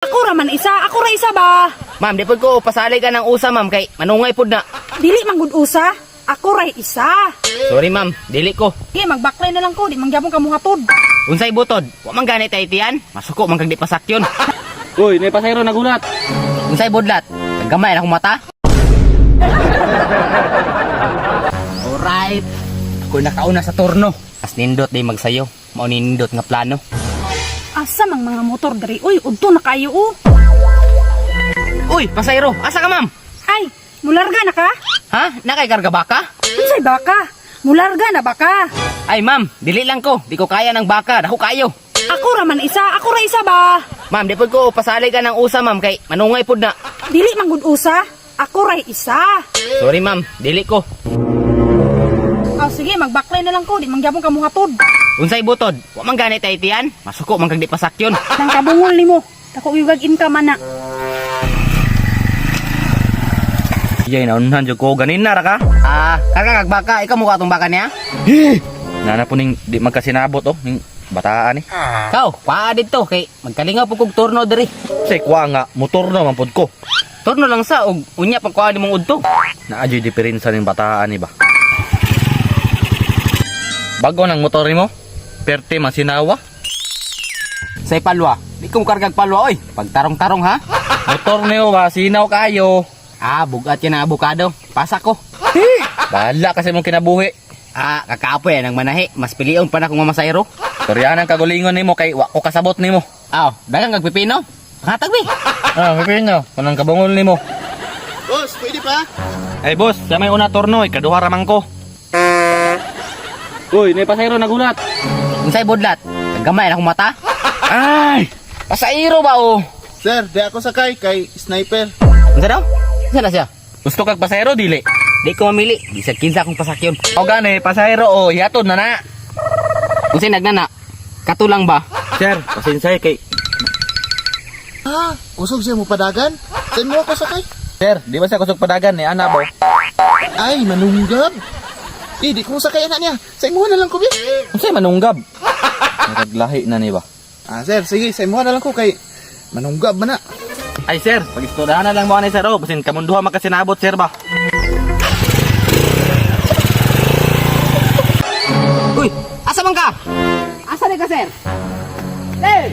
Ako raman isa, ako ra isa ba? Ma'am, di pud ko pasali ka ng usa, ma'am, kay manungay pud na. Dili man gud usa, ako ra isa. Sorry, ma'am, dili ko. Di magbaklay na lang ko, di mangyapon ka muhatod. Unsay butod? Wa man gani tay tiyan. Masuko man kag di pasakyon. Uy, may pasayro nagulat. Unsay budlat? Kagamay na akong mata. Alright. Ako nakauna sa turno. As nindot day magsayo. Mao nindot nga plano. Asa mang mga motor diri? Uy, udto na kayo o. Uy, pasayro, asa ka, ma'am? Ay, mularga na ka? Ha? Nakay karga baka? Unsay baka? Mularga na baka? Ay, ma'am, dili lang ko. Di ko kaya ng baka. Dako kayo. Ako raman isa, ako ra isa ba? Ma'am, di pud ko pasali ka ng usa, ma'am, kay manungay pud na. Dili man gud usa, ako ra isa. Sorry, ma'am, dili ko. Sige, magbaklay na lang ko, di mangyapon ka muhatod. Unsay butod? Wa man gani tay tiyan. Masuko man kag di pasakyon. Nang kabungol nimo, dako iwag-in ka man na. Yay, naunahan dyan ko. Ganin na ra ka. Karga kag baka, ikaw mukha tong baka niya? Nana po ning di magkasinabot oh. Ning bataan eh. Kau, paa dito kay magkalingaw po kog turno diri. Say kuha nga, motor na man pod ko. Turno lang sa og unya pag kuha nimong udto. Naadyo'y diferensya ning bataan ni ba? Bago ng motor ni mo? Perte masinawa? Say palwa, di ko kargag palwa oy. Pagtarong-tarong ha. Motor niyo ba? Sinaw kayo. Bugat yan ang abukado. Pasak ko. Bahala kasi mong kinabuhi. Kakaapoy yan ang manahi. Mas piliyon pa na kung mamasayro. Toryanan kagulingon ni mo kay wako kasabot ni mo. Dagang kag pipino. Pangatag bi. Pipino. Kanang kabungol ni mo. Boss, pwede pa? Ay boss, sa may una torno, ikaduha raman ko. Uy, may pasayro nagulat. Unsay budlat? Kagamay na akong mata. Ay! Pasayro ba o? Sir, di ako sakay kay sniper. Unsa daw? Unsa na siya? Gusto kag pasayro dili? Di ko mamili. Di sa kinsa akong pasakyon. O gani, pasayro o, yatod na na. Unsay nagnana? Katulang ba? Sir, pasinsay kay... Kusog siya mo padagan? Saan mo ako sakay? Sir, di ba siya kusog padagan ni Ana bo? Ay, manunggab. Di ko sakay anak niya. Saan mo na lang ko, bi? Unsay manunggab? Naglahi na ni ba? Sir, sige, saan mo na lang ko kay manunggab man na. Ay sir, pag-istudahan na lang mo ni sir o, basin kamunduha makasinabot sir ba? Uy, asa man ka? Asa ni ka, sir? Hey!